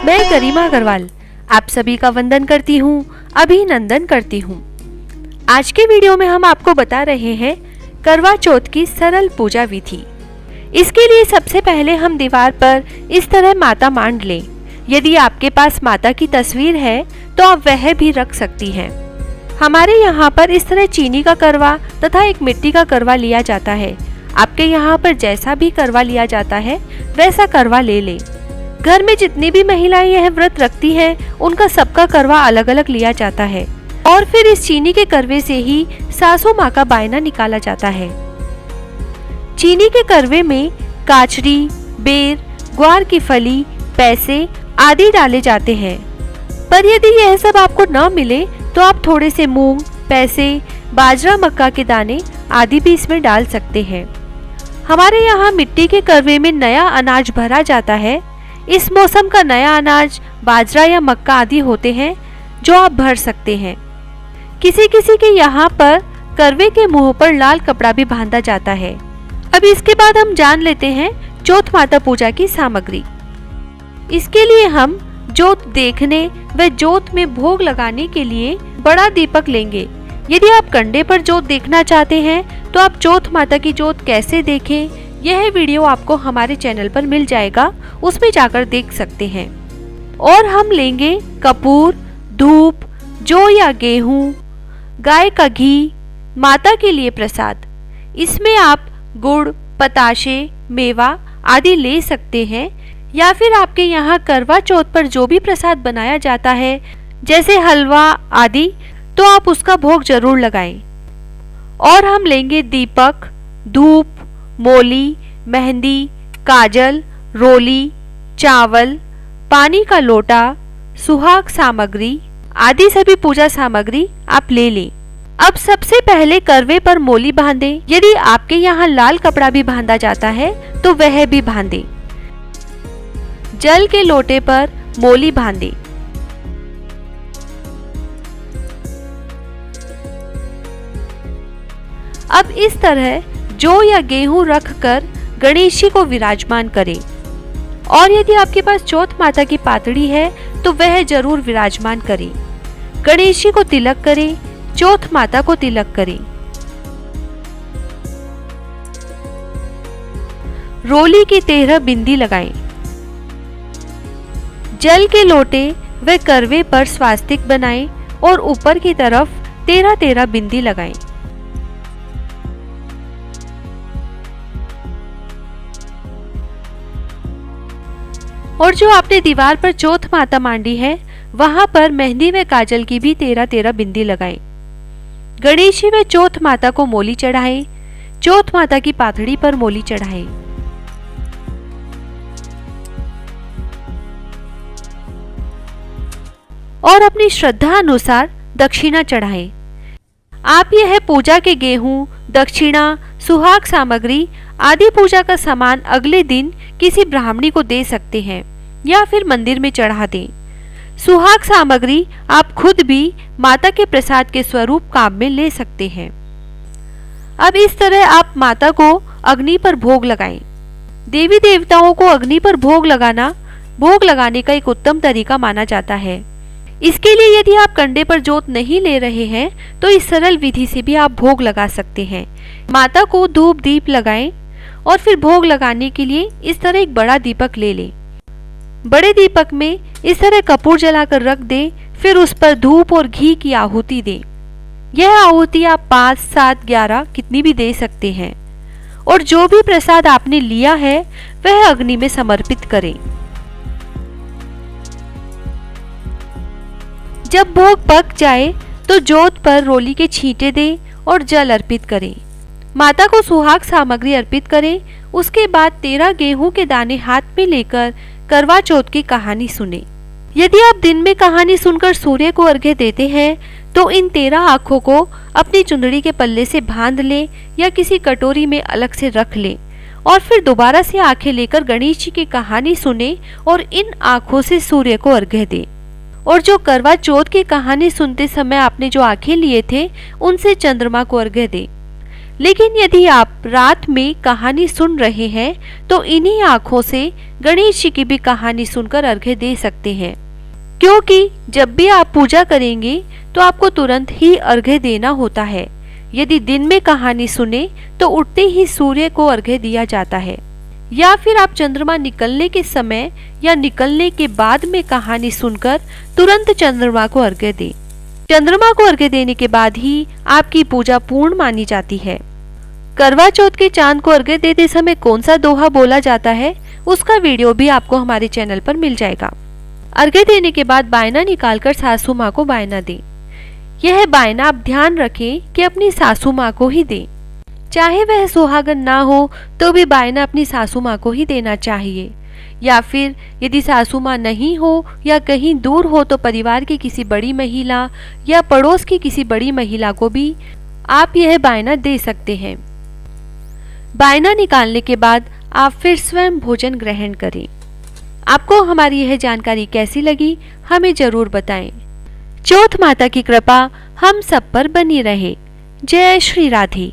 मैं गरिमा अग्रवाल आप सभी का वंदन करती हूँ, अभिनंदन करती हूँ। आज के वीडियो में हम आपको बता रहे हैं करवा चौथ की सरल पूजा विधि। इसके लिए सबसे पहले हम दीवार पर इस तरह माता मांड लें। यदि आपके पास माता की तस्वीर है तो आप वह भी रख सकती हैं। हमारे यहाँ पर इस तरह चीनी का करवा तथा एक मिट्टी का करवा लिया जाता है। आपके यहाँ पर जैसा भी करवा लिया जाता है वैसा करवा ले लें। घर में जितनी भी महिलाएं यह व्रत रखती हैं, उनका सबका करवा अलग अलग लिया जाता है और फिर इस चीनी के करवे से ही सासू माँ का बायना निकाला जाता है। चीनी के करवे में काचरी, बेर, ग्वार की फली, पैसे आदि डाले जाते हैं। पर यदि यह सब आपको न मिले तो आप थोड़े से मूंग, पैसे, बाजरा, मक्का के दाने आदि भी इसमें डाल सकते हैं। हमारे यहाँ मिट्टी के करवे में नया अनाज भरा जाता है। इस मौसम का नया अनाज बाजरा या मक्का आदि होते हैं जो आप भर सकते हैं। किसी किसी के यहाँ पर करवे के मुंह पर लाल कपड़ा भी बांधा जाता है। अब इसके बाद हम जान लेते हैं चौथ माता पूजा की सामग्री। इसके लिए हम जोत देखने व जोत में भोग लगाने के लिए बड़ा दीपक लेंगे। यदि आप कंडे पर जोत देखना चाहते हैं तो आप चौथ माता की जोत कैसे देखें, यह वीडियो आपको हमारे चैनल पर मिल जाएगा, उसमें जाकर देख सकते हैं। और हम लेंगे कपूर, धूप, जौ या गेहूं, गाय का घी, माता के लिए प्रसाद। इसमें आप गुड़, पताशे, मेवा आदि ले सकते हैं या फिर आपके यहाँ करवा चौथ पर जो भी प्रसाद बनाया जाता है जैसे हलवा आदि, तो आप उसका भोग जरूर लगाएं। और हम लेंगे दीपक, धूप, मोली, मेहंदी, काजल, रोली, चावल, पानी का लोटा, सुहाग सामग्री आदि सभी पूजा सामग्री आप ले लें। अब सबसे पहले करवे पर मोली बांधें। यदि आपके यहाँ लाल कपड़ा भी बांधा जाता है तो वह भी बांधें। जल के लोटे पर मोली बांधें। अब इस तरह जौ या गेहूं रखकर गणेश जी को विराजमान करें। और यदि आपके पास चौथ माता की पातड़ी है तो वह जरूर विराजमान करें। गणेश जी को तिलक करें, चौथ माता को तिलक करें। रोली की 13 बिंदी लगाएं। जल के लोटे व करवे पर स्वास्तिक बनाएं और ऊपर की तरफ 13-13 बिंदी लगाएं। और जो आपने दीवार पर चौथ माता मांडी है वहां पर मेहंदी व काजल की भी 13-13 बिंदी लगाएं। गणेश जी व चौथ माता को मोली चढ़ाएं। चौथ माता की पातड़ी पर मोली चढ़ाएं। और अपनी श्रद्धा अनुसार दक्षिणा चढ़ाएं। आप यह पूजा के गेहूं, दक्षिणा, सुहाग सामग्री आदि पूजा का सामान अगले दिन किसी ब्राह्मणी को दे सकते हैं या फिर मंदिर में चढ़ा दें। सुहाग सामग्री आप खुद भी माता के प्रसाद के स्वरूप काम में ले सकते हैं। अब इस तरह आप माता को अग्नि पर भोग लगाएं। देवी देवताओं को अग्नि पर भोग लगाने का एक उत्तम तरीका माना जाता है। इसके लिए यदि आप कंडे पर जोत नहीं ले रहे हैं तो इस सरल विधि से भी आप भोग लगा सकते हैं। माता को धूप दीप लगाएं और फिर भोग लगाने के लिए इस तरह एक बड़ा दीपक ले लें। बड़े दीपक में इस तरह कपूर जलाकर रख दें, फिर उस पर धूप और घी की आहुति दें। यह आहुति आप 5, 7, 11 कितनी भी दे सकते हैं। और जो भी प्रसाद आपने लिया है वह अग्नि में समर्पित करें। जब भोग पक जाए तो जोत पर रोली के छींटे दें और जल अर्पित करें। माता को सुहाग सामग्री अर्पित करें। उसके बाद 13 गेहूं के दाने हाथ में लेकर करवा चौथ की कहानी सुने। यदि आप दिन में कहानी सुनकर सूर्य को अर्घ्य देते हैं तो इन 13 आँखों को अपनी चुंदड़ी के पल्ले से बांध लें या किसी कटोरी में अलग से रख लें और फिर दोबारा से आंखें लेकर गणेश जी की कहानी सुने और इन आँखों से सूर्य को अर्घ्य दें। और जो करवा चौथ की कहानी सुनते समय आपने जो आंखें लिए थे उनसे चंद्रमा को अर्घ्य दें। लेकिन यदि आप रात में कहानी सुन रहे हैं तो इन्हीं आँखों से गणेश जी की भी कहानी सुनकर अर्घ्य दे सकते हैं, क्योंकि जब भी आप पूजा करेंगे तो आपको तुरंत ही अर्घ्य देना होता है। यदि दिन में कहानी सुने तो उठते ही सूर्य को अर्घ्य दिया जाता है, या फिर आप चंद्रमा निकलने के समय या निकलने के बाद में कहानी सुनकर तुरंत चंद्रमा को अर्घ्य दें। चंद्रमा को अर्घ्य देने के बाद ही आपकी पूजा पूर्ण मानी जाती है। करवा चौथ के चांद को अर्घ्य देते समय कौन सा दोहा बोला जाता है, उसका वीडियो भी आपको हमारे चैनल पर मिल जाएगा। अर्घ्य देने के बाद बायना निकालकर सासू माँ को बायना दें। यह बायना आप ध्यान रखें कि अपनी सासू माँ को ही दें। चाहे वह सुहागन ना हो तो भी बायना अपनी सासू माँ को ही देना चाहिए, या फिर यदि सासू माँ नहीं हो या कहीं दूर हो तो परिवार की किसी बड़ी महिला या पड़ोस की किसी बड़ी महिला को भी आप यह बायना दे सकते हैं। बायना निकालने के बाद आप फिर स्वयं भोजन ग्रहण करें। आपको हमारी यह जानकारी कैसी लगी हमें जरूर बताएं। चौथ माता की कृपा हम सब पर बनी रहे। जय श्री राधे।